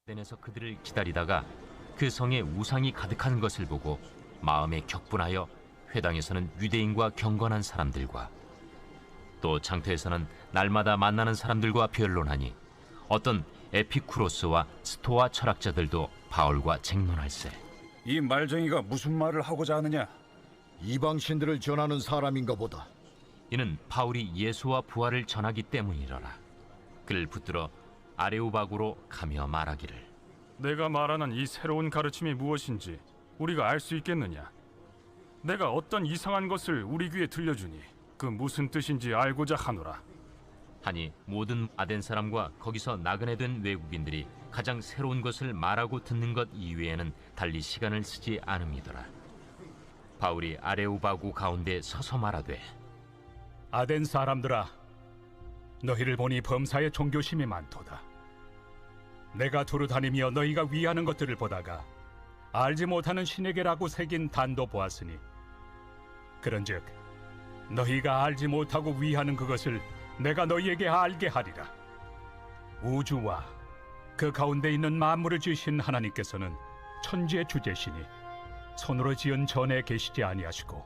아덴에서 그들을 기다리다가 그 성에 우상이 가득한 것을 보고 마음에 격분하여 회당에서는 유대인과 경건한 사람들과 또 장터에서는 날마다 만나는 사람들과 변론하니 어떤 에피쿠로스와 스토아 철학자들도 바울과 쟁론할세. 이 말쟁이가 무슨 말을 하고자 하느냐? 이방 신들을 전하는 사람인가 보다. 이는 바울이 예수와 부활을 전하기 때문이러라. 그를 붙들어 아레오바구로 가며 말하기를, 내가 말하는 이 새로운 가르침이 무엇인지 우리가 알 수 있겠느냐? 내가 어떤 이상한 것을 우리 귀에 들려주니 그 무슨 뜻인지 알고자 하노라. 하니 모든 아덴 사람과 거기서 나그네 된 외국인들이 가장 새로운 것을 말하고 듣는 것 이외에는 달리 시간을 쓰지 않음이더라. 바울이 아레오바구 가운데 서서 말하되, 아덴 사람들아, 너희를 보니 범사에 종교심이 많도다. 내가 두루 다니며 너희가 위하는 것들을 보다가 알지 못하는 신에게라고 새긴 단도 보았으니, 그런즉 너희가 알지 못하고 위하는 그것을 내가 너희에게 알게 하리라. 우주와 그 가운데 있는 만물을 지으신 하나님께서는 천지의 주제시니 손으로 지은 전에 계시지 아니하시고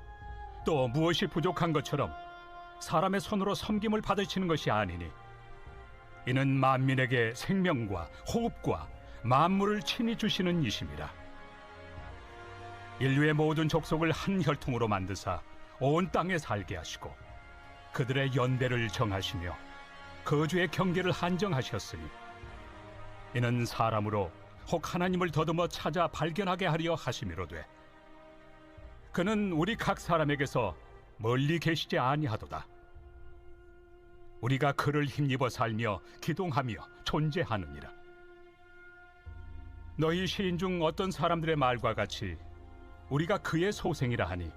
또 무엇이 부족한 것처럼 사람의 손으로 섬김을 받으시는 것이 아니니, 이는 만민에게 생명과 호흡과 만물을 친히 주시는 이심이라. 인류의 모든 족속을 한 혈통으로 만드사 온 땅에 살게 하시고 그들의 연대를 정하시며 거주의 경계를 한정하셨으니, 이는 사람으로 혹 하나님을 더듬어 찾아 발견하게 하려 하심이로되, 그는 우리 각 사람에게서 멀리 계시지 아니하도다. 우리가 그를 힘입어 살며 기동하며 존재하느니라. 너희 시인 중 어떤 사람들의 말과 같이 우리가 그의 소생이라 하니,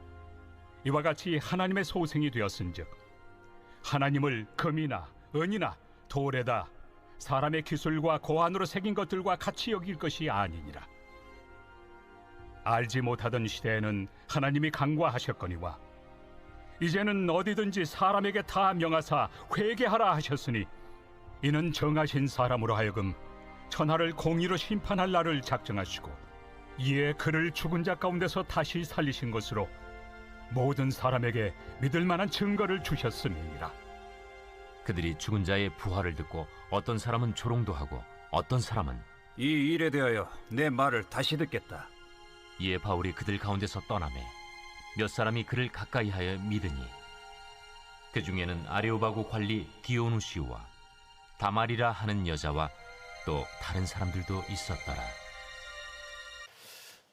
이와 같이 하나님의 소생이 되었은즉 하나님을 금이나 은이나 돌에다 사람의 기술과 고안으로 새긴 것들과 같이 여길 것이 아니니라. 알지 못하던 시대에는 하나님이 간과하셨거니와 이제는 어디든지 사람에게 다 명하사 회개하라 하셨으니, 이는 정하신 사람으로 하여금 천하를 공의로 심판할 날을 작정하시고 이에 그를 죽은 자 가운데서 다시 살리신 것으로 모든 사람에게 믿을 만한 증거를 주셨음이니라. 그들이 죽은 자의 부활을 듣고 어떤 사람은 조롱도 하고 어떤 사람은 이 일에 대하여 내 말을 다시 듣겠다. 이에 바울이 그들 가운데서 떠나매 몇 사람이 그를 가까이하여 믿으니, 그 중에는 아레오바구 관리 디오누시우와 다말이라 하는 여자와 또 다른 사람들도 있었더라.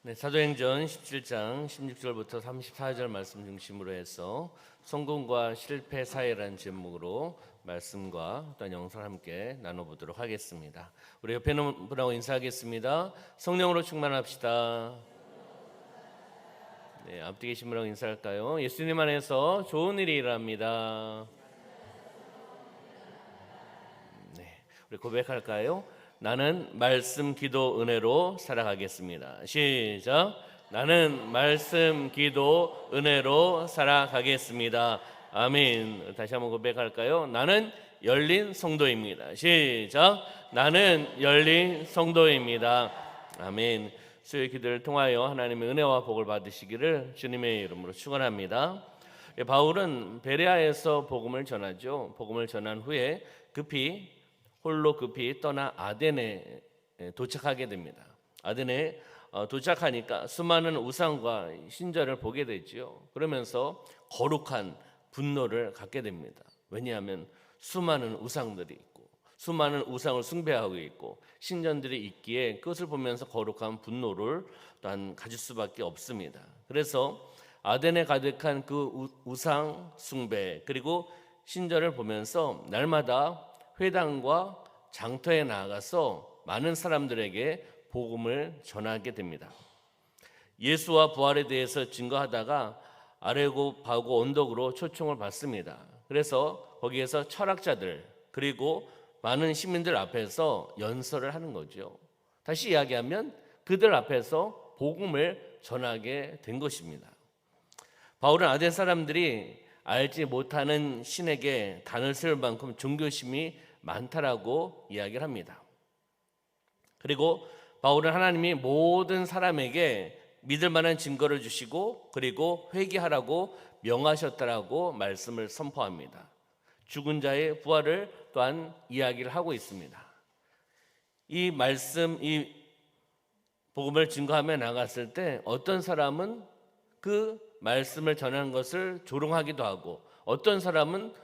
네, 사도행전 17장 16절부터 34절 말씀 중심으로 해서 성공과 실패 사이라는 제목으로 말씀과 또한 영상을 함께 나눠보도록 하겠습니다. 우리 옆에 있는 분하고 인사하겠습니다. 성령으로 충만합시다. 네, 앞뒤 계신 분하고 인사할까요? 예수님 안에서 좋은 일이 일어납니다. 네, 우리 고백할까요? 나는 말씀, 기도, 은혜로 살아가겠습니다. 시작. 나는 말씀, 기도, 은혜로 살아가겠습니다. 아멘. 다시 한번 고백할까요? 나는 열린 성도입니다. 시작. 나는 열린 성도입니다. 아멘. 수요일 기도를 통하여 하나님의 은혜와 복을 받으시기를 주님의 이름으로 축원합니다. 바울은 베레아에서 복음을 전하죠. 복음을 전한 후에 홀로 급히 떠나 아덴에 도착하게 됩니다. 아덴에 도착하니까 수많은 우상과 신전을 보게 되죠. 그러면서 거룩한 분노를 갖게 됩니다. 왜냐하면 수많은 우상들이 있고 수많은 우상을 숭배하고 있고 신전들이 있기에 그것을 보면서 거룩한 분노를 또한 가질 수밖에 없습니다. 그래서 아덴에 가득한 그 우상 숭배 그리고 신전을 보면서 날마다 회당과 장터에 나아가서 많은 사람들에게 복음을 전하게 됩니다. 예수와 부활에 대해서 증거하다가 아레오바구 언덕으로 초청을 받습니다. 그래서 거기에서 철학자들 그리고 많은 시민들 앞에서 연설을 하는 거죠. 다시 이야기하면 그들 앞에서 복음을 전하게 된 것입니다. 바울은 아덴 사람들이 알지 못하는 신에게 단을 세울 만큼 종교심이 많다라고 이야기를 합니다. 그리고 바울은 하나님이 모든 사람에게 믿을 만한 증거를 주시고 그리고 회개하라고 명하셨다라고 말씀을 선포합니다. 죽은 자의 부활을 또한 이야기를 하고 있습니다. 이 말씀, 이 복음을 증거하며 나갔을 때 어떤 사람은 그 말씀을 전하는 것을 조롱하기도 하고 어떤 사람은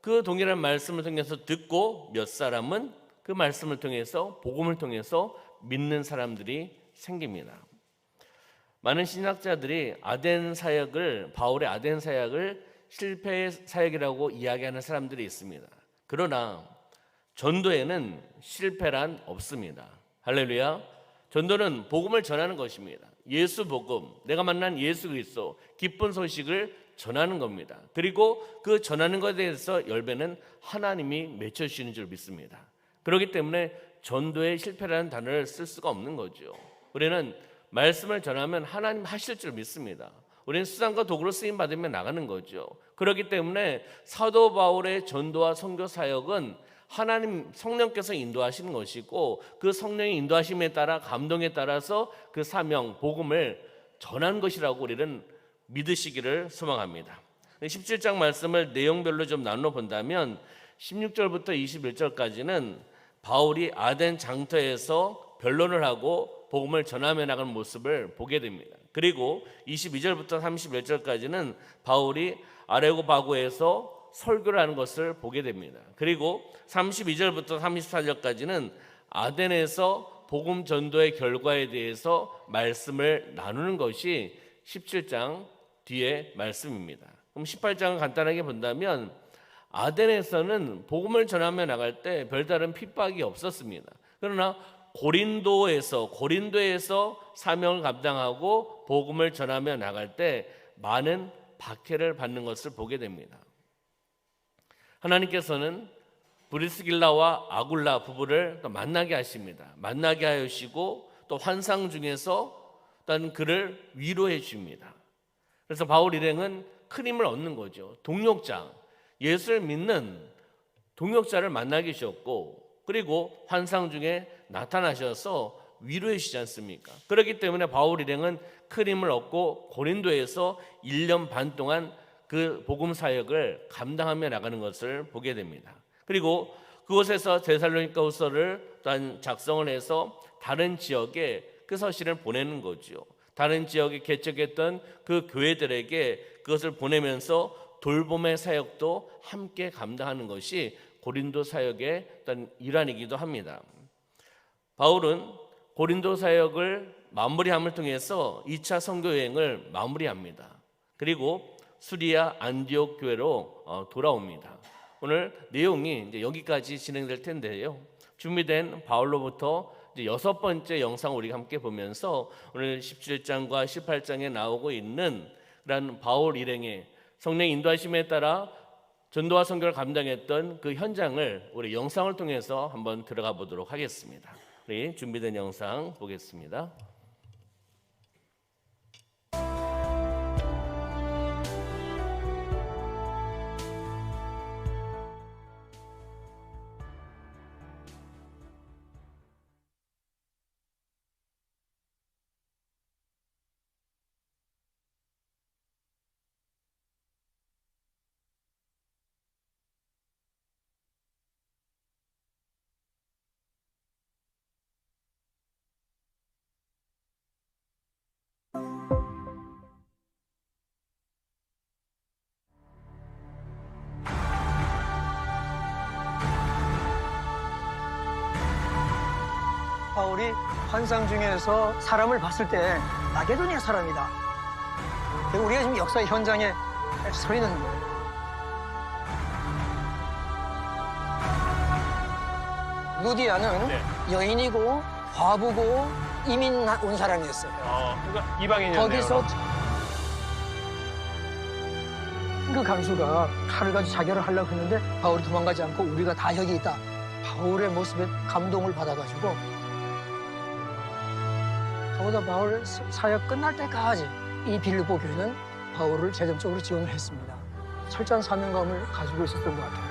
그 동일한 말씀을 통해서 듣고 몇 사람은 그 말씀을 통해서 복음을 통해서 믿는 사람들이 생깁니다. 많은 신학자들이 바울의 아덴 사역을 실패의 사역이라고 이야기하는 사람들이 있습니다. 그러나 전도에는 실패란 없습니다. 할렐루야. 전도는 복음을 전하는 것입니다. 예수 복음, 내가 만난 예수 그리스도 기쁜 소식을 전하는 겁니다. 그리고 그 전하는 것에 대해서 열매는 하나님이 맺혀주시는 줄 믿습니다. 그렇기 때문에 전도에 실패라는 단어를 쓸 수가 없는 거죠. 우리는 말씀을 전하면 하나님 하실 줄 믿습니다. 우리는 수단과 도구로 쓰임 받으면 나가는 거죠. 그렇기 때문에 사도 바울의 전도와 선교 사역은 하나님 성령께서 인도하시는 것이고 그 성령의 인도하심에 따라 감동에 따라서 그 사명 복음을 전한 것이라고 우리는 믿으시기를 소망합니다. 17장 말씀을 내용별로 좀 나눠 본다면 16절부터 21절까지는 바울이 아덴 장터에서 변론을 하고 복음을 전하며 나가는 모습을 보게 됩니다. 그리고 22절부터 31절까지는 바울이 아레고바고에서 설교를 하는 것을 보게 됩니다. 그리고 32절부터 34절까지는 아덴에서 복음 전도의 결과에 대해서 말씀을 나누는 것이 17장 뒤의 말씀입니다. 그럼 18장을 간단하게 본다면 아덴에서는 복음을 전하며 나갈 때 별다른 핍박이 없었습니다. 그러나 고린도에서 사명을 감당하고 복음을 전하며 나갈 때 많은 박해를 받는 것을 보게 됩니다. 하나님께서는 브리스길라와 아굴라 부부를 또 만나게 하십니다. 만나게 하시고 또 환상 중에서 또한 그를 위로해 줍니다. 그래서 바울 일행은 큰 힘을 얻는 거죠. 동력자, 예수를 믿는 동력자를 만나게 하셨고 그리고 환상 중에 나타나셔서 위로해 주시지 않습니까? 그렇기 때문에 바울 일행은 큰 힘을 얻고 고린도에서 1년 반 동안 그 복음 사역을 감당하며 나가는 것을 보게 됩니다. 그리고 그곳에서 데살로니가후서를 또한 작성을 해서 다른 지역에 그 서신을 보내는 거죠. 다른 지역에 개척했던 그 교회들에게 그것을 보내면서 돌봄의 사역도 함께 감당하는 것이 고린도 사역의 어떤 일환이기도 합니다. 바울은 고린도 사역을 마무리함을 통해서 2차 선교 여행을 마무리합니다. 그리고 수리아 안디옥 교회로 돌아옵니다. 오늘 내용이 이제 여기까지 진행될 텐데요. 준비된 바울로부터 이제 6번째 영상을 우리가 함께 보면서 오늘 17장과 18장에 나오고 있는 그런 바울 일행의 성령 인도하심에 따라 전도와 선교를 감당했던 그 현장을 우리 영상을 통해서 한번 들어가 보도록 하겠습니다. 우리 준비된 영상 보겠습니다. 바울이 환상 중에서 사람을 봤을 때 마게도니아 사람이다. 우리가 지금 역사 현장에 서 있는 거예요. 루디아는 여인이고 과부고 이민 온 사람이었어요. 그러니까 이방인이었네요. 거기서 그 간수가 칼을 가지고 자결을 하려고 했는데 바울이 도망가지 않고 우리가 다 여기 있다. 바울의 모습에 감동을 받아가지고 저보다 바울 사역 끝날 때까지 이 빌립보 교회는 바울을 재정적으로 지원을 했습니다. 철저한 사명감을 가지고 있었던 것 같아요.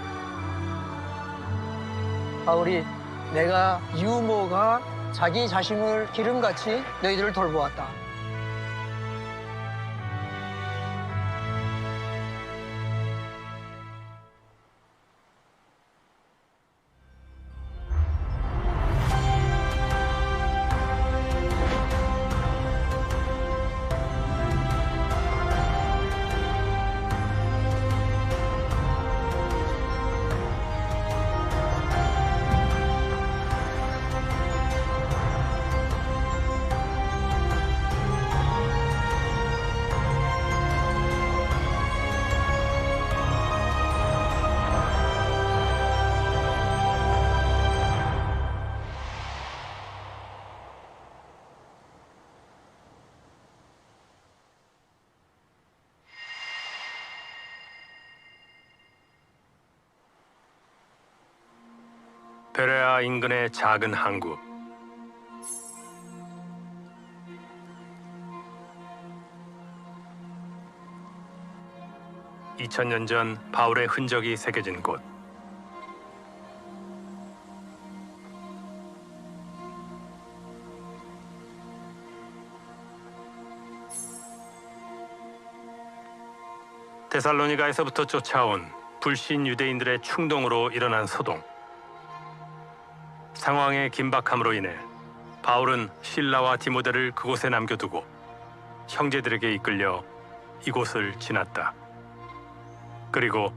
바울이 내가 유모가 자기 자신을 기름같이 너희들을 돌보았다. 베레아 인근의 작은 항구. (2000년) 전 바울의 흔적이 새겨진 곳. 데살로니가에서부터 쫓아온 불신 유대인들의 충동으로 일어난 소동. 상황의 긴박함으로 인해 바울은 실라와 디모데를 그곳에 남겨두고 형제들에게 이끌려 이곳을 지났다. 그리고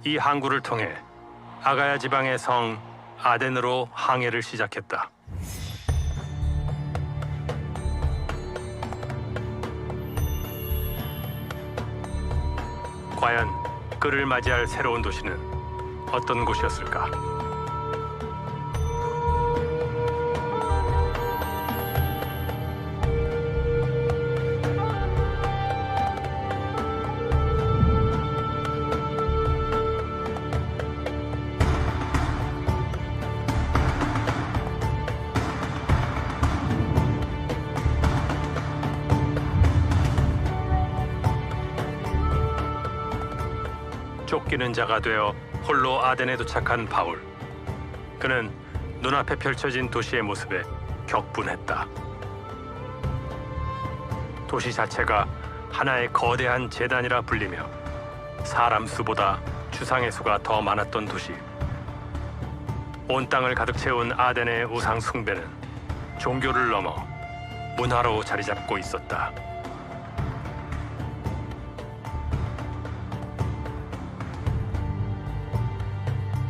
이 항구를 통해 아가야 지방의 성 아덴으로 항해를 시작했다. 과연 그를 맞이할 새로운 도시는 어떤 곳이었을까? 쫓기는 자가 되어 홀로 아덴에 도착한 바울. 그는 눈앞에 펼쳐진 도시의 모습에 격분했다. 도시 자체가 하나의 거대한 제단이라 불리며 사람 수보다 주상의 수가 더 많았던 도시. 온 땅을 가득 채운 아덴의 우상 숭배는 종교를 넘어 문화로 자리 잡고 있었다.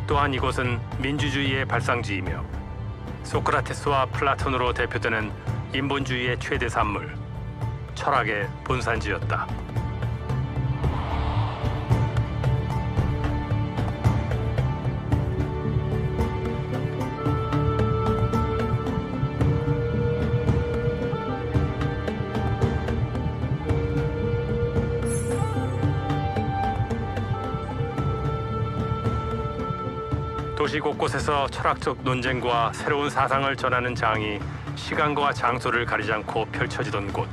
또한 이곳은 민주주의의 발상지이며 소크라테스와 플라톤으로 대표되는 인본주의의 최대 산물, 철학의 본산지였다. 도시 곳곳에서 철학적 논쟁과 새로운 사상을 전하는 장이 시간과 장소를 가리지 않고 펼쳐지던 곳.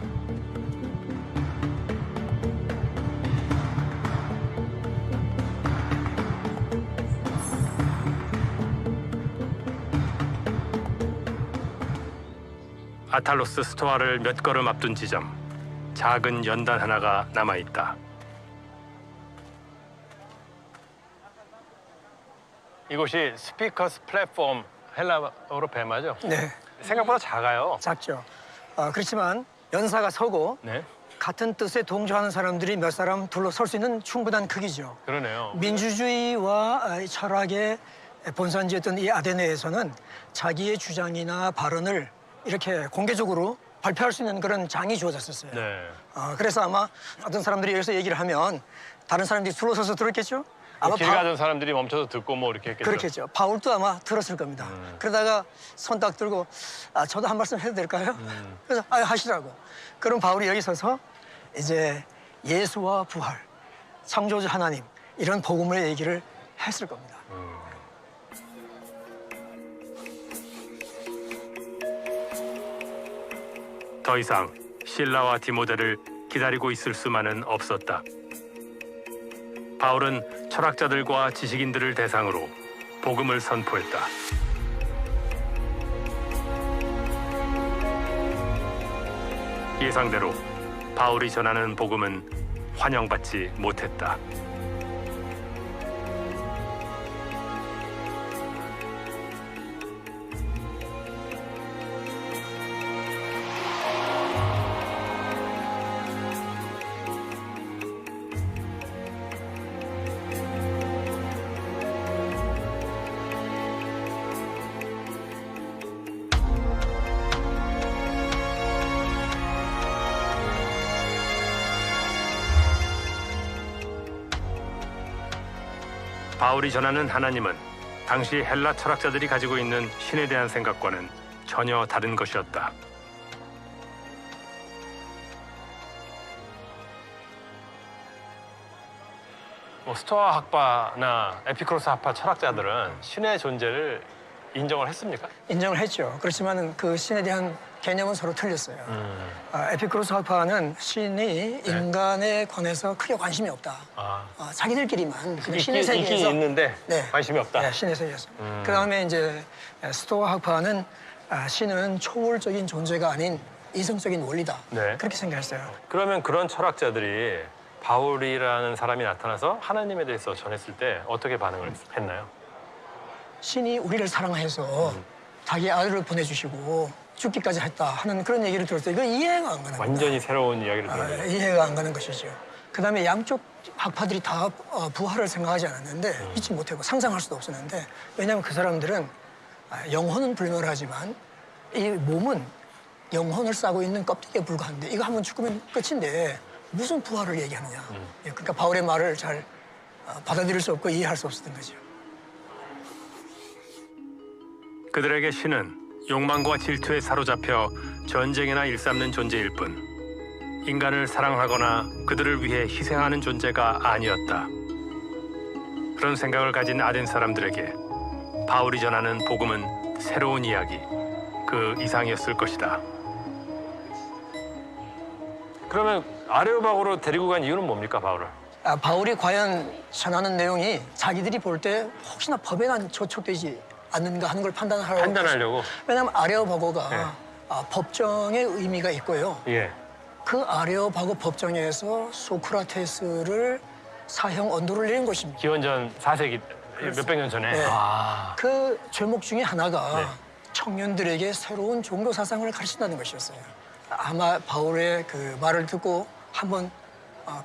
아탈로스 스토아를 몇 걸음 앞둔 지점, 작은 연단 하나가 남아있다. 이곳이 스피커스 플랫폼, 헬라어로 뱀마죠? 네, 생각보다 작아요. 작죠. 그렇지만 연사가 서고 네, 같은 뜻에 동조하는 사람들이 몇 사람 둘러설 수 있는 충분한 크기죠. 그러네요. 민주주의와 철학의 본산지였던 이 아테네에서는 자기의 주장이나 발언을 이렇게 공개적으로 발표할 수 있는 그런 장이 주어졌었어요. 네. 그래서 아마 어떤 사람들이 여기서 얘기를 하면 다른 사람들이 둘러서서 들었겠죠? 아마 길 가던 사람들이 멈춰서 듣고 뭐 이렇게 했겠죠. 그렇겠죠. 바울도 아마 들었을 겁니다. 그러다가 손 딱 들고 저도 한 말씀 해도 될까요? 그래서 하시라고. 그럼 바울이 여기 서서 이제 예수와 부활, 창조주 하나님 이런 복음의 얘기를 했을 겁니다. 더 이상 실라와 디모데를 기다리고 있을 수만은 없었다. 바울은 철학자들과 지식인들을 대상으로 복음을 선포했다. 예상대로 바울이 전하는 복음은 환영받지 못했다. 바울이 전하는 하나님은 당시 헬라 철학자들이 가지고 있는 신에 대한 생각과는 전혀 다른 것이었다. 스토아 학파나 에피쿠로스 학파 철학자들은 신의 존재를 인정을 했습니까? 인정을 했죠. 그렇지만 그 신에 대한 개념은 서로 틀렸어요. 에피쿠로스 학파는 신이 인간에 관해서 크게 관심이 없다. 자기들끼리만 그냥 신의 세계에서 있긴 있는데 네. 관심이 없다. 네, 신의 세계에서. 그다음에 이제 스토아 학파는 신은 초월적인 존재가 아닌 이성적인 원리다. 네. 그렇게 생각했어요. 그러면 그런 철학자들이 바울이라는 사람이 나타나서 하나님에 대해서 전했을 때 어떻게 반응을 했나요? 신이 우리를 사랑해서 자기 아들을 보내주시고 죽기까지 했다 하는 그런 얘기를 들을 때 이거 이해가 안 가는 완전히 새로운 이야기를 들었네요. 이해가 안 가는 것이죠. 그다음에 양쪽 학파들이 다 부활을 생각하지 않았는데 믿지 못하고 상상할 수도 없었는데 왜냐하면 그 사람들은 영혼은 불멸하지만 이 몸은 영혼을 싸고 있는 껍데기에 불과한데 이거 한번 죽으면 끝인데 무슨 부활을 얘기하느냐. 그러니까 바울의 말을 잘 받아들일 수 없고 이해할 수 없었던 거죠. 그들에게 신은 욕망과 질투에 사로잡혀 전쟁이나 일삼는 존재일 뿐 인간을 사랑하거나 그들을 위해 희생하는 존재가 아니었다. 그런 생각을 가진 아덴 사람들에게 바울이 전하는 복음은 새로운 이야기, 그 이상이었을 것이다. 그러면 아레오바고로 데리고 간 이유는 뭡니까, 바울을? 바울이 과연 전하는 내용이 자기들이 볼 때 혹시나 법에 저촉되지 않는가 하는 걸 판단하려고. 왜냐하면 아레오바고가 네. 법정의 의미가 있고요. 예. 그 아레오바고 법정에서 소크라테스를 사형 언도를 내린 것입니다. 기원전 4세기 몇백 년 전에. 네. 그 죄목 중에 하나가 네. 청년들에게 새로운 종교 사상을 가르친다는 것이었어요. 아마 바울의 그 말을 듣고 한번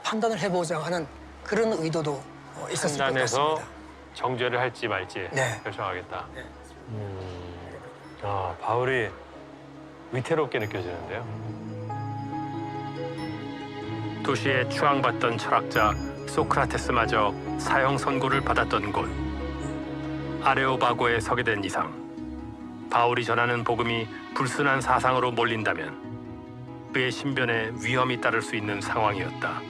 판단을 해보자 하는 그런 의도도 있었을 것 판단해서 같습니다. 정죄를 할지 말지 네. 결정하겠다. 네. 바울이 위태롭게 느껴지는데요. 도시에 추앙받던 철학자 소크라테스마저 사형 선고를 받았던 곳 아레오바고에 서게 된 이상 바울이 전하는 복음이 불순한 사상으로 몰린다면 그의 신변에 위험이 따를 수 있는 상황이었다.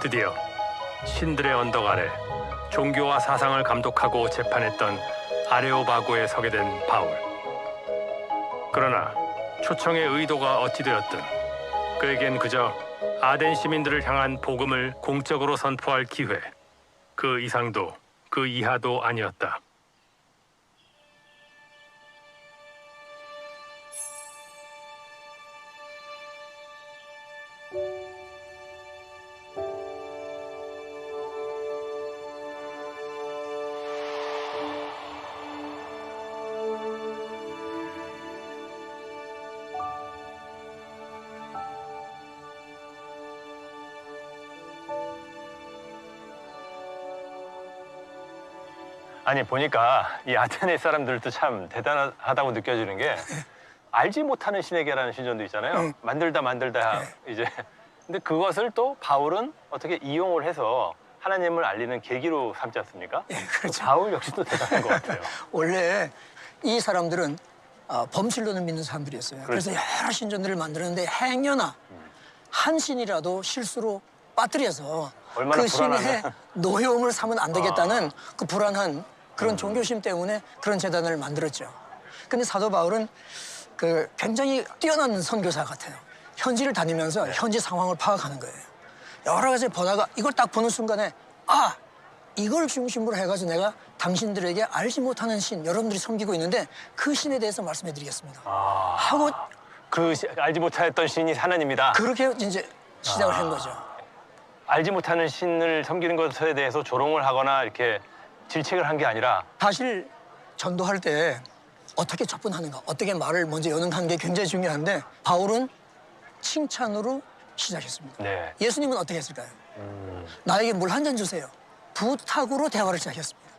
드디어 신들의 언덕 아래 종교와 사상을 감독하고 재판했던 아레오바고에 서게 된 바울. 그러나 초청의 의도가 어찌되었든 그에겐 그저 아덴 시민들을 향한 복음을 공적으로 선포할 기회, 그 이상도 그 이하도 아니었다. 아니 보니까 이 아테네 사람들도 참 대단하다고 느껴지는 게 알지 못하는 신에게라는 신전도 있잖아요. 만들다 이제 근데 그것을 또 바울은 어떻게 이용을 해서 하나님을 알리는 계기로 삼지 않습니까? 예, 그렇죠. 바울 역시도 대단한 것 같아요. 원래 이 사람들은 범실론을 믿는 사람들이었어요. 그래서 여러 신전들을 만드는데 행여나 한 신이라도 실수로 빠뜨려서 얼마나 그 신의 불안하면. 노여움을 삼으면 안 되겠다는 그 불안한 그런 종교심 때문에 그런 재단을 만들었죠. 근데 사도 바울은 그 굉장히 뛰어난 선교사 같아요. 현지를 다니면서 현지 상황을 파악하는 거예요. 여러 가지 보다가 이걸 딱 보는 순간에 아, 이걸 중심으로 해가지고 내가 당신들에게 알지 못하는 신, 여러분들이 섬기고 있는데 그 신에 대해서 말씀해 드리겠습니다. 하고 알지 못했던 신이 하나님이다. 그렇게 이제 시작을 한 거죠. 알지 못하는 신을 섬기는 것에 대해서 조롱을 하거나 이렇게 질책을 한 게 아니라 사실 전도할 때 어떻게 접근하는가, 어떻게 말을 먼저 여는하는 게 굉장히 중요한데 바울은 칭찬으로 시작했습니다. 네. 예수님은 어떻게 했을까요? 나에게 물 한 잔 주세요. 부탁으로 대화를 시작했습니다.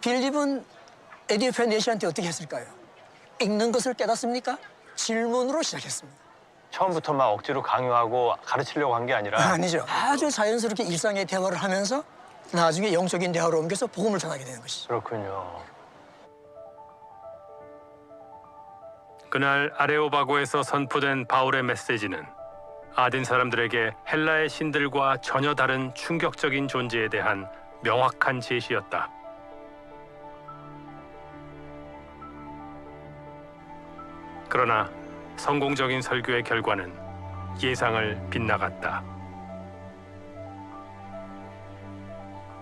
빌립은 에디오피아 내시한테 어떻게 했을까요? 읽는 것을 깨닫습니까? 질문으로 시작했습니다. 처음부터 막 억지로 강요하고 가르치려고 한 게 아니라 아니죠. 아주 자연스럽게 일상의 대화를 하면서 나중에 영적인 대화로 옮겨서 복음을 전하게 되는 것이죠. 그렇군요. 그날 아레오바고에서 선포된 바울의 메시지는 아덴 사람들에게 헬라의 신들과 전혀 다른 충격적인 존재에 대한 명확한 제시였다. 그러나 성공적인 설교의 결과는 예상을 빗나갔다.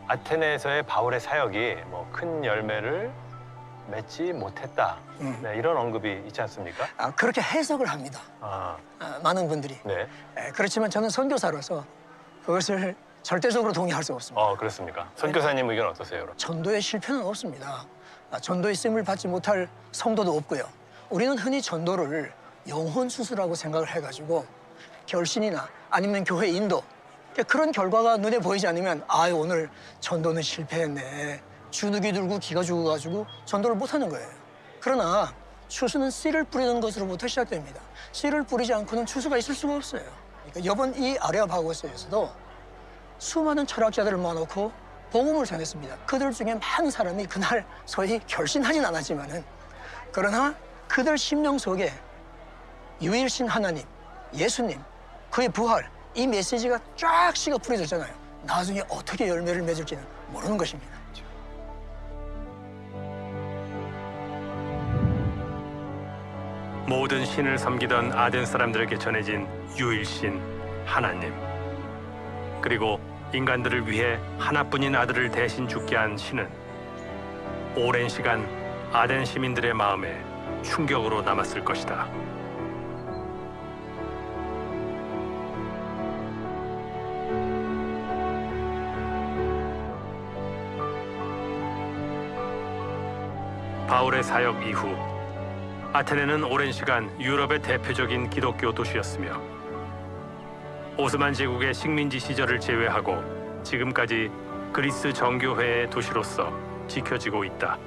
아테네에서의 바울의 사역이 큰 열매를 맺지 못했다. 네, 이런 언급이 있지 않습니까? 그렇게 해석을 합니다. 많은 분들이. 네. 그렇지만 저는 선교사로서 그것을 절대적으로 동의할 수 없습니다. 그렇습니까? 선교사님 의견 어떠세요? 그럼? 전도의 실패는 없습니다. 전도의 쓰임을 받지 못할 성도도 없고요. 우리는 흔히 전도를 영혼 수술하고 생각을 해가지고 결신이나 아니면 교회 인도 그런 결과가 눈에 보이지 않으면 오늘 전도는 실패했네. 주눅이 들고 기가 죽어가지고 전도를 못하는 거예요. 그러나 추수는 씨를 뿌리는 것으로부터 시작됩니다. 씨를 뿌리지 않고는 추수가 있을 수가 없어요. 그러니까 이번 이 아레오파고스에서도 수많은 철학자들을 모아놓고 복음을 전했습니다. 그들 중에 많은 사람이 그날 소위 결신하진 않았지만은 그러나 그들 심령 속에 유일신 하나님, 예수님, 그의 부활 이 메시지가 쫙 씨가 뿌려졌잖아요. 나중에 어떻게 열매를 맺을지는 모르는 것입니다. 모든 신을 섬기던 아덴 사람들에게 전해진 유일신 하나님, 그리고 인간들을 위해 하나뿐인 아들을 대신 죽게 한 신은 오랜 시간 아덴 시민들의 마음에 충격으로 남았을 것이다. 바울의 사역 이후 아테네는 오랜 시간 유럽의 대표적인 기독교 도시였으며 오스만 제국의 식민지 시절을 제외하고 지금까지 그리스 정교회의 도시로서 지켜지고 있다.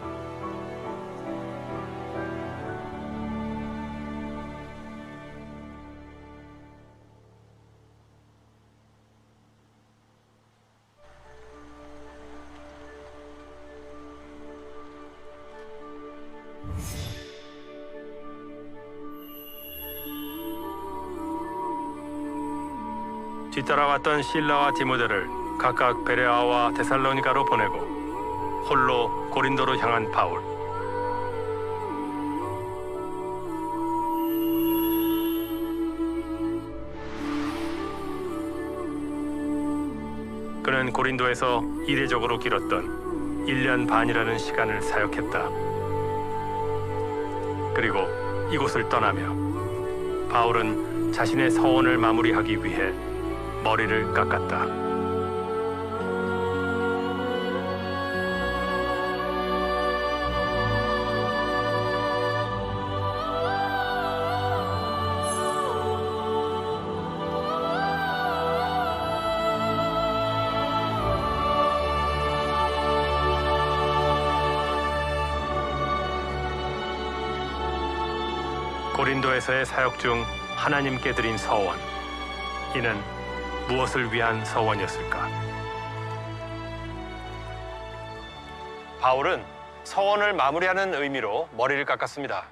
뒤따라왔던 실라와 디모데를 각각 베레아와 데살로니가로 보내고 홀로 고린도로 향한 바울. 그는 고린도에서 이례적으로 길었던 1년 반이라는 시간을 사역했다. 그리고 이곳을 떠나며 바울은 자신의 서원을 마무리하기 위해 머리를 깎았다. 고린도에서의 사역 중 하나님께 드린 서원, 이는 무엇을 위한 서원이었을까? 바울은 서원을 마무리하는 의미로 머리를 깎았습니다.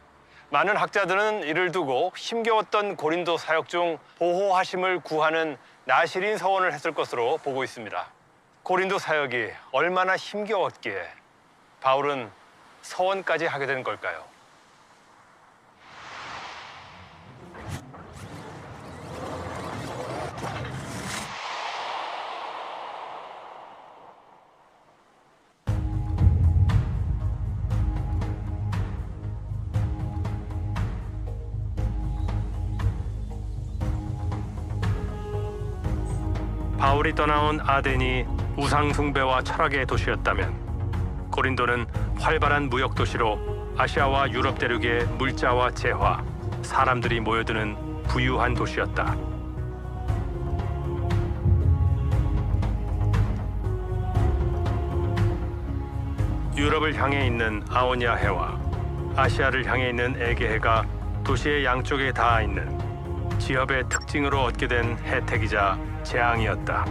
많은 학자들은 이를 두고 힘겨웠던 고린도 사역 중 보호하심을 구하는 나실인 서원을 했을 것으로 보고 있습니다. 고린도 사역이 얼마나 힘겨웠기에 바울은 서원까지 하게 된 걸까요? 바울이 떠나온 아덴이 우상 숭배와 철학의 도시였다면 고린도는 활발한 무역 도시로 아시아와 유럽 대륙의 물자와 재화, 사람들이 모여드는 부유한 도시였다. 유럽을 향해 있는 아오니아 해와 아시아를 향해 있는 에게해가 도시의 양쪽에 닿아 있는 지역의 특징으로 얻게 된 혜택이자 재앙이었다.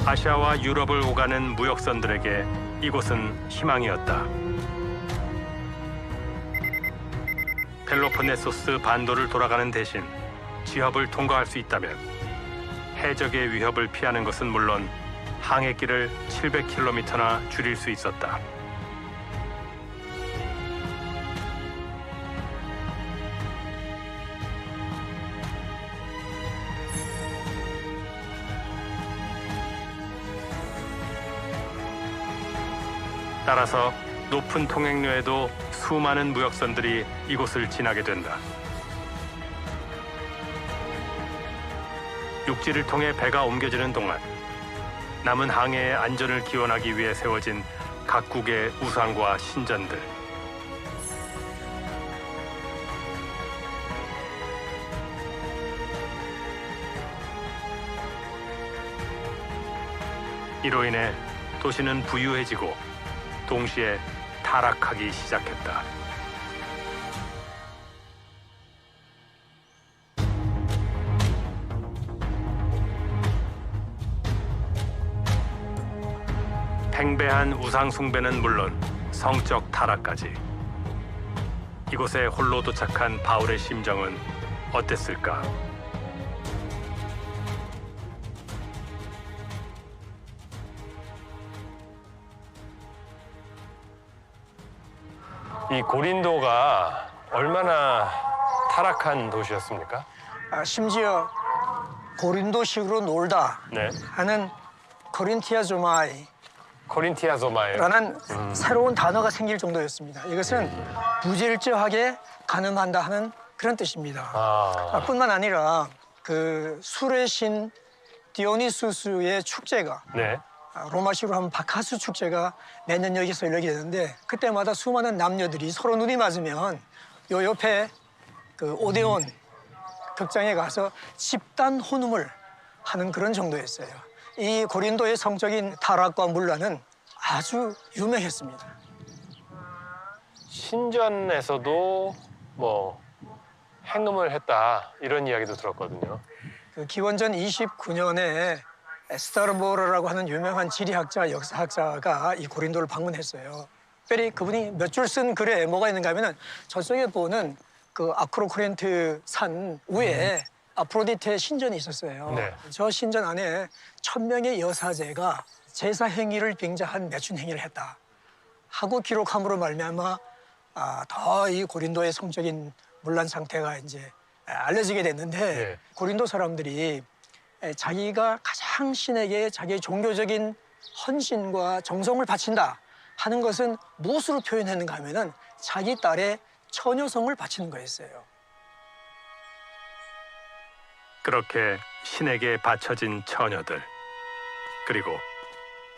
아시아와 유럽을 오가는 무역선들에게 이곳은 희망이었다. 펠로폰네소스 반도를 돌아가는 대신 지협을 통과할 수 있다면 해적의 위협을 피하는 것은 물론 항해길을 700km나 줄일 수 있었다. 따라서 높은 통행료에도 수많은 무역선들이 이곳을 지나게 된다. 육지를 통해 배가 옮겨지는 동안 남은 항해의 안전을 기원하기 위해 세워진 각국의 우상과 신전들. 이로 인해 도시는 부유해지고 동시에 타락하기 시작했다. 팽배한 우상 숭배는 물론 성적 타락까지. 이곳에 홀로 도착한 바울의 심정은 어땠을까? 이 고린도가 얼마나 타락한 도시였습니까? 심지어 고린도식으로 놀다 네. 하는 코린티아조마이라는 코린티아소마예요. 새로운 단어가 생길 정도였습니다. 이것은 부질적하게 가늠한다 하는 그런 뜻입니다. 뿐만 아니라 그 술의 신 디오니수스의 축제가 네. 로마식으로 하면 바카스 축제가 매년 여기서 열리게 되는데 그때마다 수많은 남녀들이 서로 눈이 맞으면 요 옆에 그 오데온 극장에 가서 집단 혼음을 하는 그런 정도였어요. 이 고린도의 성적인 타락과 문란은 아주 유명했습니다. 신전에서도 뭐 행음을 했다 이런 이야기도 들었거든요. 그 기원전 29년에 스타르보르라고 하는 유명한 지리학자, 역사학자가 이 고린도를 방문했어요. 특별히 그분이 몇 줄 쓴 글에 뭐가 있는가 하면은 저쪽에 보는 그 아크로코린트 산 위에 아프로디테 신전이 있었어요. 네. 저 신전 안에 1000명의 여사제가 제사 행위를 빙자한 매춘 행위를 했다 하고 기록함으로 말미암아 더 이 고린도의 성적인 문란 상태가 이제 알려지게 됐는데 네. 고린도 사람들이 자기가 가장 신에게 자기의 종교적인 헌신과 정성을 바친다 하는 것은 무엇으로 표현했는가 하면은 자기 딸의 처녀성을 바치는 거였어요. 그렇게 신에게 바쳐진 처녀들, 그리고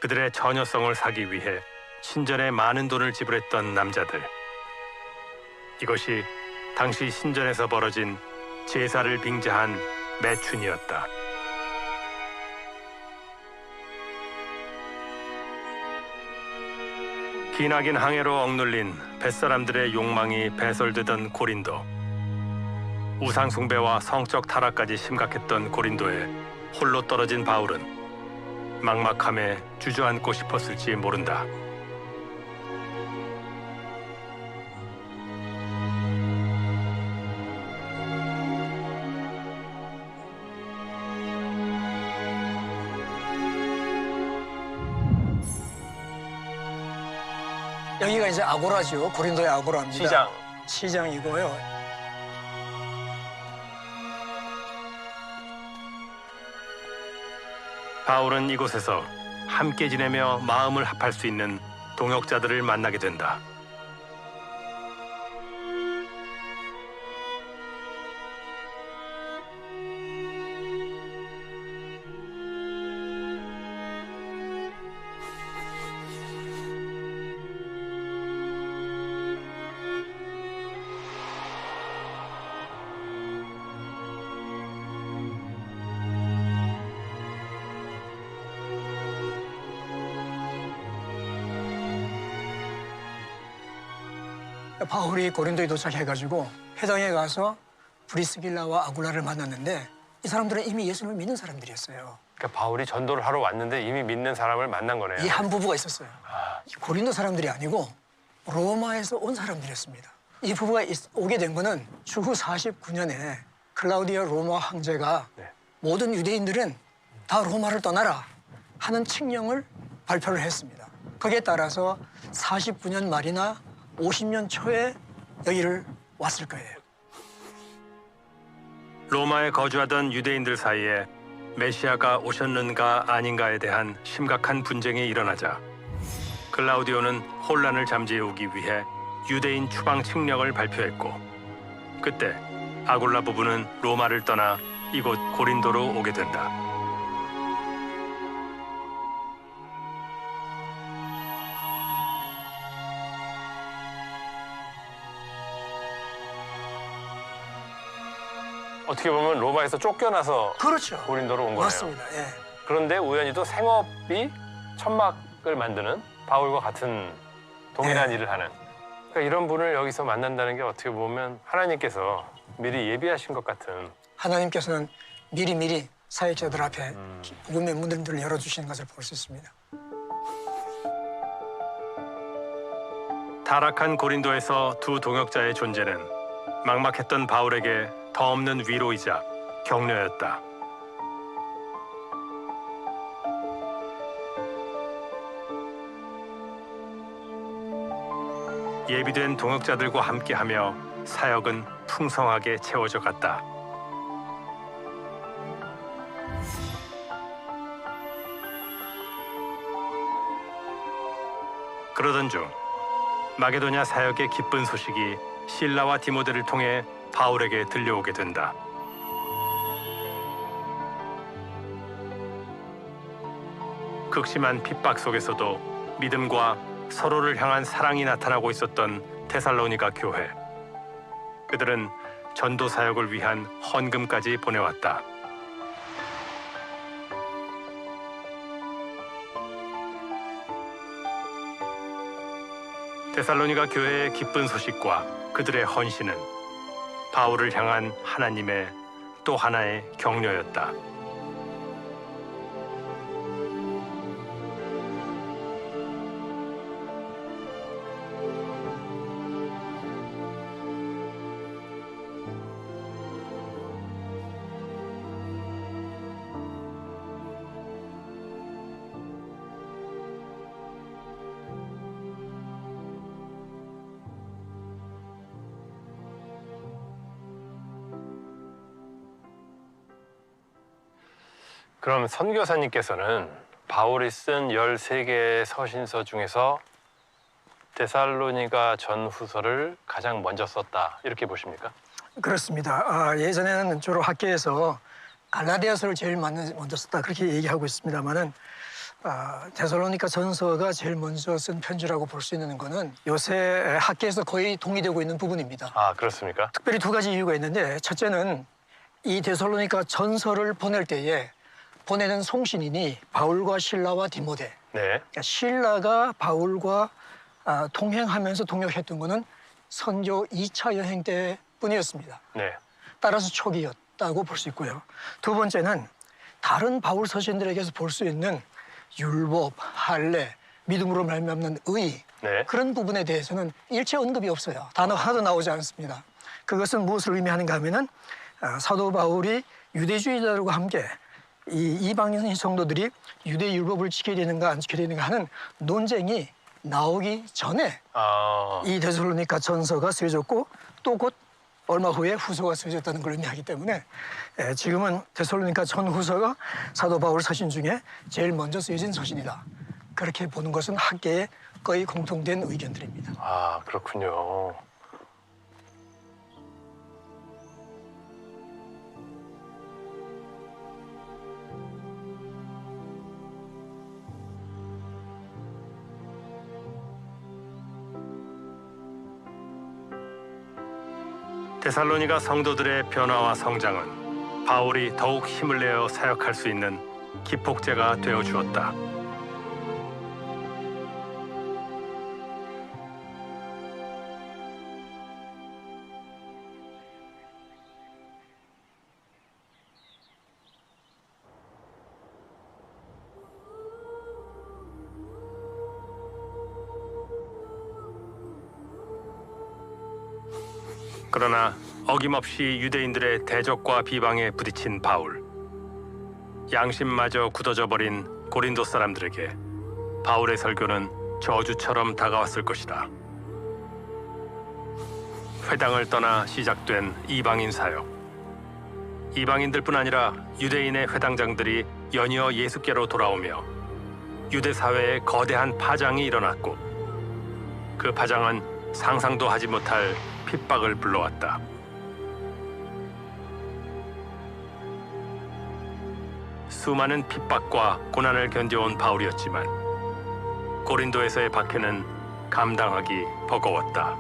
그들의 처녀성을 사기 위해 신전에 많은 돈을 지불했던 남자들. 이것이 당시 신전에서 벌어진 제사를 빙자한 매춘이었다. 기나긴 항해로 억눌린 뱃사람들의 욕망이 배설되던 고린도. 우상 숭배와 성적 타락까지 심각했던 고린도에 홀로 떨어진 바울은 막막함에 주저앉고 싶었을지 모른다. 여기가 이제 아고라죠. 고린도의 아고라입니다. 시장이고요. 바울은 이곳에서 함께 지내며 마음을 합할 수 있는 동역자들을 만나게 된다. 바울이 고린도에 도착해가지고 회당에 가서 브리스길라와 아굴라를 만났는데 이 사람들은 이미 예수님을 믿는 사람들이었어요. 그러니까 바울이 전도를 하러 왔는데 이미 믿는 사람을 만난 거네요. 이 한 부부가 있었어요. 고린도 사람들이 아니고 로마에서 온 사람들이었습니다. 이 부부가 오게 된 거는 주후 49년에 클라우디아 로마 황제가 네. 모든 유대인들은 다 로마를 떠나라 하는 칙령을 발표를 했습니다. 거기에 따라서 49년 말이나 50년 초에 여기를 왔을 거예요. 로마에 거주하던 유대인들 사이에 메시아가 오셨는가 아닌가에 대한 심각한 분쟁이 일어나자 클라우디오는 혼란을 잠재우기 위해 유대인 추방 칙령을 발표했고, 그때 아굴라 부부는 로마를 떠나 이곳 고린도로 오게 된다. 어떻게 보면 로마에서 쫓겨나서 그렇죠. 고린도로 온 거네요. 맞습니다. 예. 그런데 우연히도 생업이 천막을 만드는 바울과 같은 동일한 일을 하는, 그러니까 이런 분을 여기서 만난다는 게 어떻게 보면 하나님께서 미리 예비하신 것 같은. 하나님께서는 미리미리 사역자들 앞에 복음의 문들을 열어주시는 것을 볼 수 있습니다. 타락한 고린도에서 두 동역자의 존재는 막막했던 바울에게 더 없는 위로이자 격려였다. 예비된 동역자들과 함께하며 사역은 풍성하게 채워져 갔다. 그러던 중 마게도냐 사역의 기쁜 소식이 실라와 디모데를 통해 바울에게 들려오게 된다. 극심한 핍박 속에서도 믿음과 서로를 향한 사랑이 나타나고 있었던 데살로니가 교회. 그들은 전도 사역을 위한 헌금까지 보내왔다. 데살로니가 교회의 기쁜 소식과 그들의 헌신은 바울을 향한 하나님의 또 하나의 격려였다. 그럼 선교사님께서는 바울이 쓴 13개의 서신서 중에서 데살로니가 전후서를 가장 먼저 썼다, 이렇게 보십니까? 그렇습니다. 예전에는 주로 학계에서 갈라디아서를 제일 먼저 썼다 그렇게 얘기하고 있습니다만은 데살로니가 전서가 제일 먼저 쓴 편지라고 볼 수 있는 거는 요새 학계에서 거의 동의되고 있는 부분입니다. 아, 그렇습니까? 특별히 두 가지 이유가 있는데, 첫째는 이 데살로니가 전서를 보낼 때에 보내는 송신인이 바울과 실라와 디모데. 네. 그러니까 실라가 바울과 동행하면서 동역했던 거는 선교 2차 여행 때뿐이었습니다. 네. 따라서 초기였다고 볼 수 있고요. 두 번째는 다른 바울 서신들에게서 볼 수 있는 율법, 할례, 믿음으로 말미암는 의, 네. 그런 부분에 대해서는 일체 언급이 없어요. 단어 하나도 나오지 않습니다. 그것은 무엇을 의미하는가 하면은 사도 바울이 유대주의자들과 함께 이 이방인 성도들이 유대 율법을 지켜야 되는가 안 지켜야 되는가 하는 논쟁이 나오기 전에 이 데살로니가 전서가 쓰여졌고, 또 곧 얼마 후에 후서가 쓰여졌다는 걸 의미하기 때문에 지금은 데살로니가 전후서가 사도 바울 서신 중에 제일 먼저 쓰여진 서신이다, 그렇게 보는 것은 학계의 거의 공통된 의견들입니다. 아, 그렇군요. 데살로니가 성도들의 변화와 성장은 바울이 더욱 힘을 내어 사역할 수 있는 기폭제가 되어 주었다. 그러나 어김없이 유대인들의 대적과 비방에 부딪힌 바울. 양심마저 굳어져 버린 고린도 사람들에게 바울의 설교는 저주처럼 다가왔을 것이다. 회당을 떠나 시작된 이방인 사역. 이방인들뿐 아니라 유대인의 회당장들이 연이어 예수께로 돌아오며 유대 사회에 거대한 파장이 일어났고 그 파장은 상상도 하지 못할 핍박을 불러왔다. 수많은 핍박과 고난을 견뎌온 바울이었지만 고린도에서의 박해는 감당하기 버거웠다.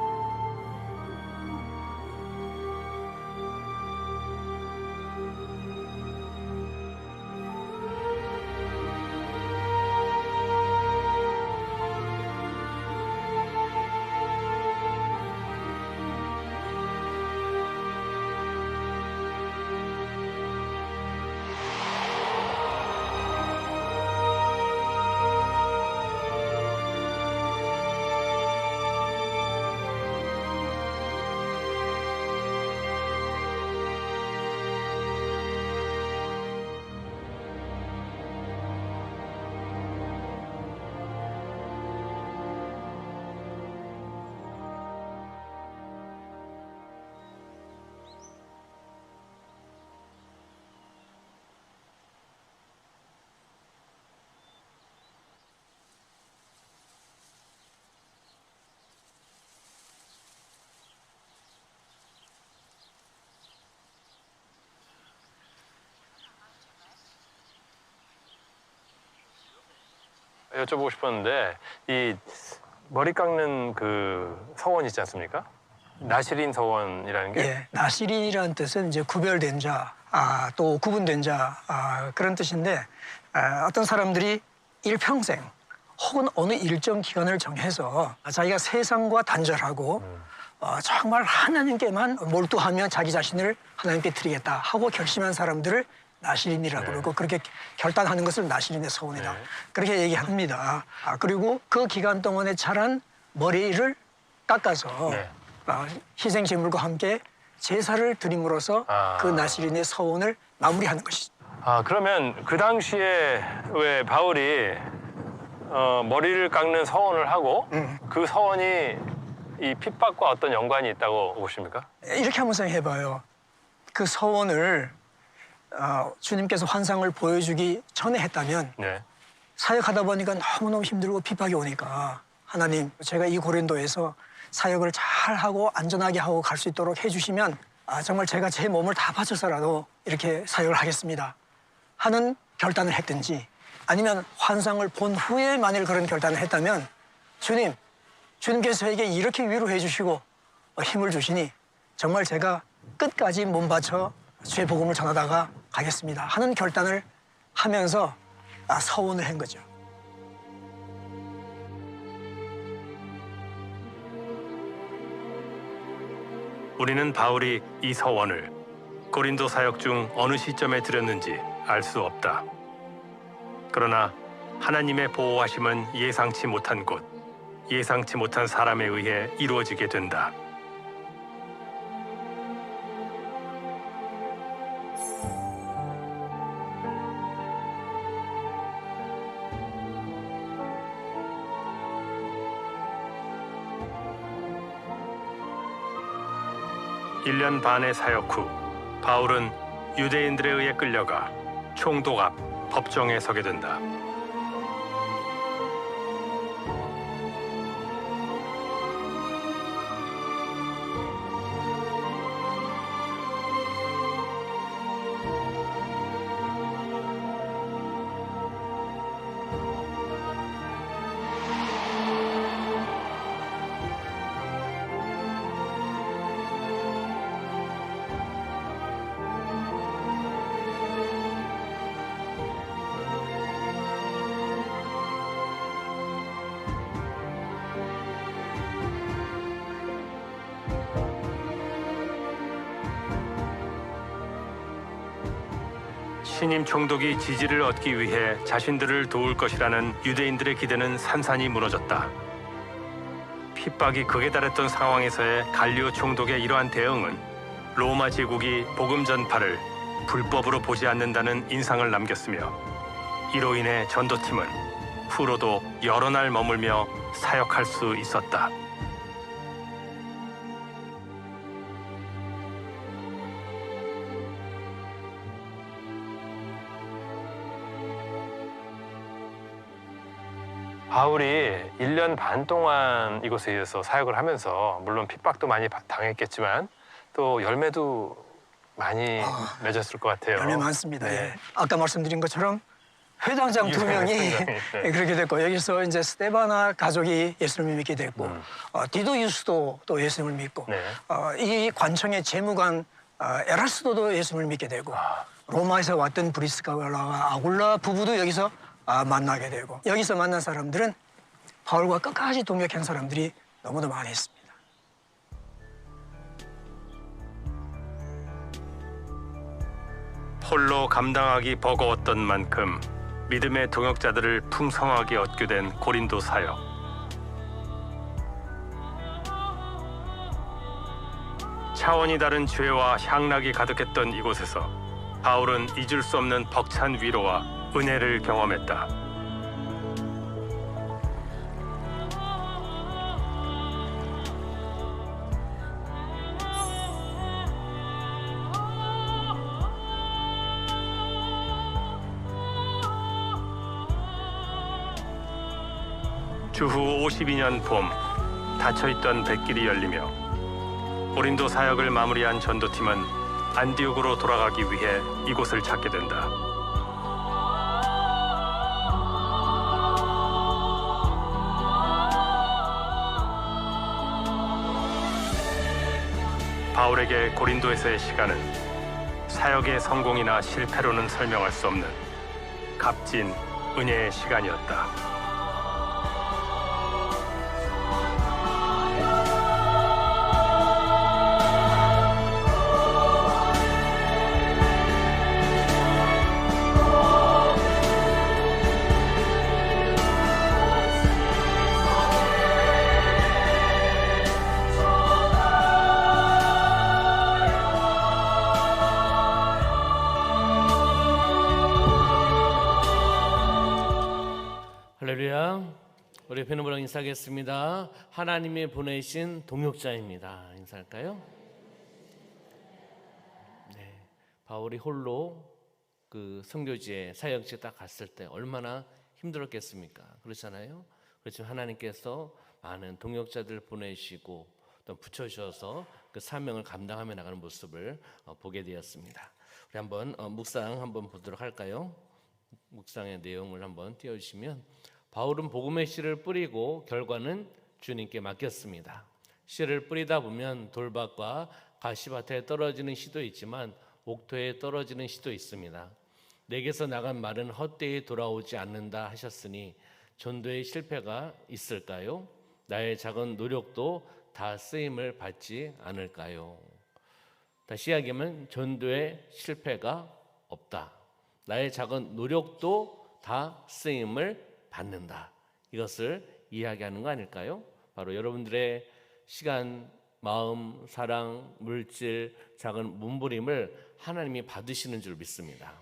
여쭤보고 싶었는데 이 머리 깎는 그 서원 있지 않습니까? 나시린 서원이라는 게 예, 나시린이라는 뜻은 이제 구별된 자, 또 구분된 자 그런 뜻인데 어떤 사람들이 일평생 혹은 어느 일정 기간을 정해서 자기가 세상과 단절하고 정말 하나님께만 몰두하며 자기 자신을 하나님께 드리겠다 하고 결심한 사람들을 나시린이라고 그러고 그렇게 결단하는 것을 나시린의 서원이다. 그렇게 얘기합니다. 그리고 그 기간 동안에 자란 머리를 깎아서 희생제물과 함께 제사를 드림으로써 그 나시린의 서원을 마무리하는 것이죠. 그러면 그 당시에 왜 바울이 머리를 깎는 서원을 하고 그 서원이 이 핍박과 어떤 연관이 있다고 보십니까? 이렇게 한번 생각해봐요. 그 서원을 주님께서 환상을 보여주기 전에 했다면 사역하다 보니까 너무너무 힘들고 핍박이 오니까 하나님 제가 이 고린도에서 사역을 잘하고 안전하게 하고 갈 수 있도록 해주시면 정말 제가 제 몸을 다 바쳐서라도 이렇게 사역을 하겠습니다 하는 결단을 했든지 아니면 환상을 본 후에 만일 그런 결단을 했다면 주님께서 저에게 이렇게 위로해 주시고 힘을 주시니 정말 제가 끝까지 몸 바쳐 주의 복음을 전하다가 가겠습니다 하는 결단을 하면서 서원을 한 거죠. 우리는 바울이 이 서원을 고린도 사역 중 어느 시점에 드렸는지 알 수 없다. 그러나 하나님의 보호하심은 예상치 못한 곳, 예상치 못한 사람에 의해 이루어지게 된다. 일 년 반의 사역 후 바울은 유대인들에 의해 끌려가 총독 앞 법정에 서게 된다. 신임 총독이 지지를 얻기 위해 자신들을 도울 것이라는 유대인들의 기대는 산산이 무너졌다. 핍박이 극에 달했던 상황에서의 갈리오 총독의 이러한 대응은 로마 제국이 복음 전파를 불법으로 보지 않는다는 인상을 남겼으며, 이로 인해 전도팀은 후로도 여러 날 머물며 사역할 수 있었다. 바울이 1년 반 동안 이곳에서 사역을 하면서 물론 핍박도 많이 당했겠지만 또 열매도 많이 맺었을 것 같아요. 열매 많습니다. 네. 예. 아까 말씀드린 것처럼 회당장 2명이 네. 그렇게 됐고, 여기서 이제 스테바나 가족이 예수님을 믿게 됐고, 디도 유스도 또 예수님을 믿고, 네. 이 관청의 재무관 에라스도도 예수님을 믿게 되고, 로마에서 왔던 브리스가와 아굴라 부부도 여기서 만나게 되고, 여기서 만난 사람들은 바울과 끝까지 동역한 사람들이 너무도 많이 있습니다. 홀로 감당하기 버거웠던 만큼 믿음의 동역자들을 풍성하게 얻게 된 고린도 사역. 차원이 다른 죄와 향락이 가득했던 이곳에서 바울은 잊을 수 없는 벅찬 위로와 은혜를 경험했다. 주후 52년 봄, 닫혀있던 뱃길이 열리며 고린도 사역을 마무리한 전도팀은 안디옥으로 돌아가기 위해 이곳을 찾게 된다. 바울에게 고린도에서의 시간은 사역의 성공이나 실패로는 설명할 수 없는 값진 은혜의 시간이었다. 할렐루야. 우리 옆에 있는 분랑 인사하겠습니다. 하나님이 보내신 동역자입니다. 인사할까요? 네, 바울이 홀로 그 선교지에 사역지에 딱 갔을 때 얼마나 힘들었겠습니까? 그렇잖아요. 그렇지만 하나님께서 많은 동역자들 보내시고 또 붙여주셔서 그 사명을 감당하며 나가는 모습을 보게 되었습니다. 우리 한번 묵상 한번 보도록 할까요? 묵상의 내용을 한번 띄워주시면, 바울은 복음의 씨를 뿌리고 결과는 주님께 맡겼습니다. 씨를 뿌리다 보면 돌밭과 가시밭에 떨어지는 씨도 있지만 옥토에 떨어지는 씨도 있습니다. 내게서 나간 말은 헛되이 돌아오지 않는다 하셨으니 전도의 실패가 있을까요? 나의 작은 노력도 다 쓰임을 받지 않을까요? 다시 이야기하면 전도의 실패가 없다. 나의 작은 노력도 다 쓰임을 받는다. 이것을 이야기하는 거 아닐까요? 바로 여러분들의 시간, 마음, 사랑, 물질, 작은 몸부림을 하나님이 받으시는 줄 믿습니다.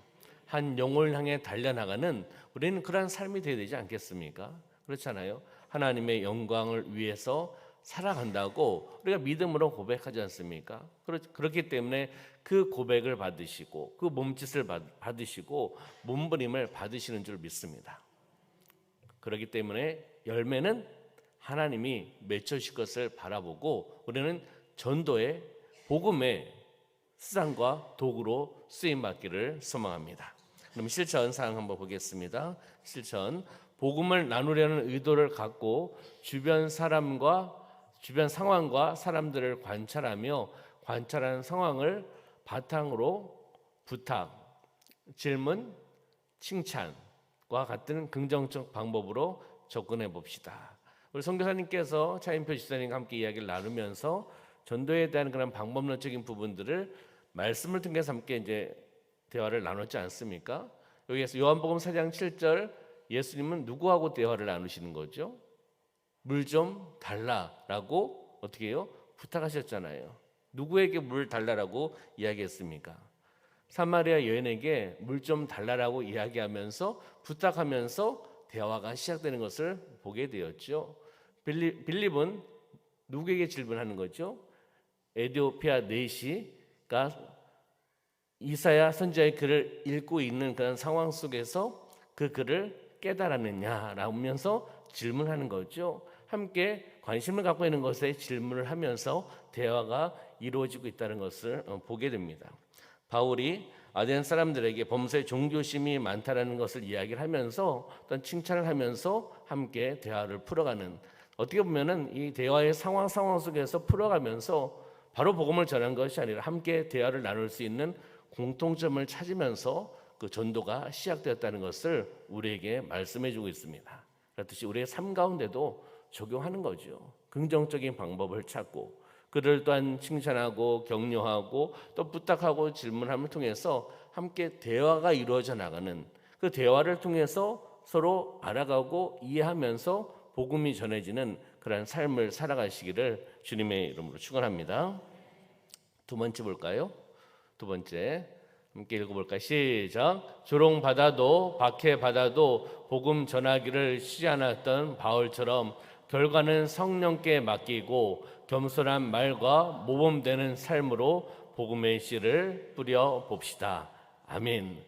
한 영혼을 향해 달려나가는 우리는 그러한 삶이 되어야 되지 않겠습니까? 그렇잖아요. 하나님의 영광을 위해서 살아간다고 우리가 믿음으로 고백하지 않습니까? 그렇기 때문에 그 고백을 받으시고 그 몸짓을 받으시고 몸부림을 받으시는 줄 믿습니다. 그렇기 때문에 열매는 하나님이 맺으실 것을 바라보고 우리는 전도의 복음의 수단과 도구로 쓰임받기를 소망합니다. 그럼 실천 사항 한번 보겠습니다. 실천, 복음을 나누려는 의도를 갖고 주변 상황과 사람들을 관찰하며 관찰한 상황을 바탕으로 부탁, 질문, 칭찬과 같은 긍정적 방법으로 접근해 봅시다. 우리 선교사님께서 차인표 지사님과 함께 이야기를 나누면서 전도에 대한 그런 방법론적인 부분들을 말씀을 통해서 함께 이제 대화를 나눴지 않습니까? 여기에서 요한복음 4장 7절 예수님은 누구하고 대화를 나누시는 거죠? 물 좀 달라라고 어떻게 해요? 부탁하셨잖아요. 누구에게 물 달라라고 이야기했습니까? 사마리아 여인에게 물 좀 달라라고 이야기하면서 부탁하면서 대화가 시작되는 것을 보게 되었죠. 빌립은 누구에게 질문하는 거죠? 에티오피아 내시가 이사야 선지자의 글을 읽고 있는 그런 상황 속에서 그 글을 깨달았느냐라고 하면서 질문하는 거죠. 함께 관심을 갖고 있는 것에 질문을 하면서 대화가 이루어지고 있다는 것을 보게 됩니다. 바울이 아덴 사람들에게 범사에 종교심이 많다라는 것을 이야기를 하면서 어떤 칭찬을 하면서 함께 대화를 풀어가는, 어떻게 보면은 이 대화의 상황 속에서 풀어가면서 바로 복음을 전한 것이 아니라 함께 대화를 나눌 수 있는 공통점을 찾으면서 그 전도가 시작되었다는 것을 우리에게 말씀해주고 있습니다. 그렇듯이 우리의 삶 가운데도 적용하는 거죠. 긍정적인 방법을 찾고 그를 또한 칭찬하고 격려하고 또 부탁하고 질문함을 통해서 함께 대화가 이루어져 나가는, 그 대화를 통해서 서로 알아가고 이해하면서 복음이 전해지는 그러한 삶을 살아가시기를 주님의 이름으로 축원합니다. 두 번째 볼까요? 두 번째 함께 읽어볼까요? 시작. 조롱받아도 박해받아도 복음 전하기를 쉬지 않았던 바울처럼 결과는 성령께 맡기고 겸손한 말과 모범되는 삶으로 복음의 씨를 뿌려 봅시다. 아멘.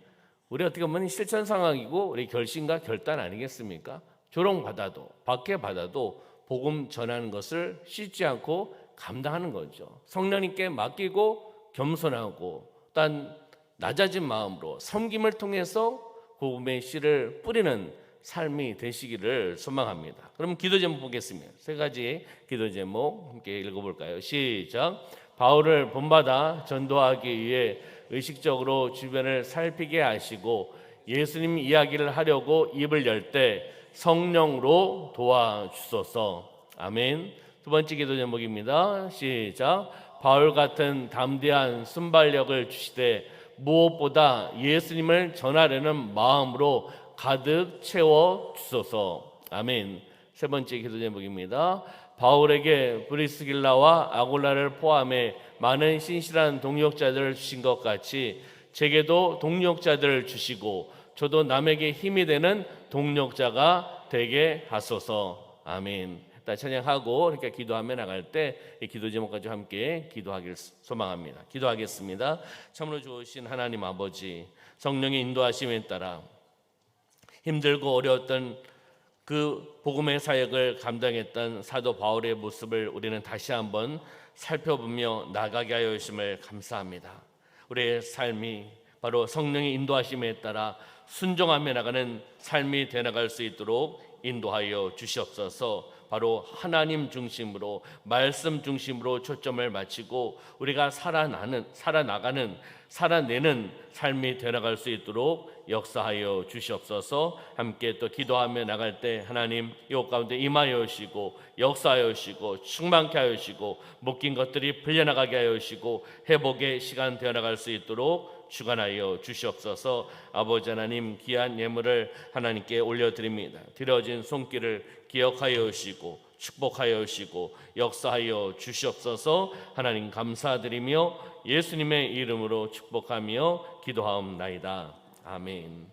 우리 어떻게 보면 실천 상황이고 우리 결심과 결단 아니겠습니까? 조롱받아도 박해받아도 복음 전하는 것을 쉬지 않고 감당하는 거죠. 성령님께 맡기고 겸손하고 또한 낮아진 마음으로 섬김을 통해서 복음의 씨를 뿌리는 삶이 되시기를 소망합니다. 그럼 기도 제목 보겠습니다. 세 가지 기도 제목 함께 읽어볼까요? 시작. 바울을 본받아 전도하기 위해 의식적으로 주변을 살피게 하시고 예수님 이야기를 하려고 입을 열 때 성령으로 도와주소서. 아멘. 두 번째 기도 제목입니다. 시작. 바울 같은 담대한 순발력을 주시되 무엇보다 예수님을 전하려는 마음으로 가득 채워 주소서. 아멘. 세 번째 기도 제목입니다. 바울에게 브리스길라와 아굴라를 포함해 많은 신실한 동역자들을 주신 것 같이 제게도 동역자들을 주시고 저도 남에게 힘이 되는 동역자가 되게 하소서. 아멘. 일단 찬양하고 이렇게 기도하며 나갈 때 이 기도 제목까지 함께 기도하기를 소망합니다. 기도하겠습니다. 참으로 좋으신 하나님 아버지, 성령의 인도하심에 따라 힘들고 어려웠던 그 복음의 사역을 감당했던 사도 바울의 모습을 우리는 다시 한번 살펴보며 나가게 하여 주심을 감사합니다. 우리의 삶이 바로 성령의 인도하심에 따라 순종하며 나가는 삶이 되어나갈 수 있도록 인도하여 주시옵소서. 바로 하나님 중심으로, 말씀 중심으로 초점을 맞추고 우리가 살아내는 삶이 되어나갈 수 있도록 역사하여 주시옵소서. 함께 또 기도하며 나갈 때 하나님 이곳 가운데 임하여 주시고 역사하여 주시고 충만케 하여 주시고 묶인 것들이 풀려나가게 하여 주시고 회복의 시간 되어나갈 수 있도록 주관하여 주시옵소서. 아버지 하나님, 귀한 예물을 하나님께 올려드립니다. 드려진 손길을 기억하여 주시고 축복하여 주시고 역사하여 주시옵소서. 하나님 감사드리며 예수님의 이름으로 축복하며 기도하옵나이다. 아멘.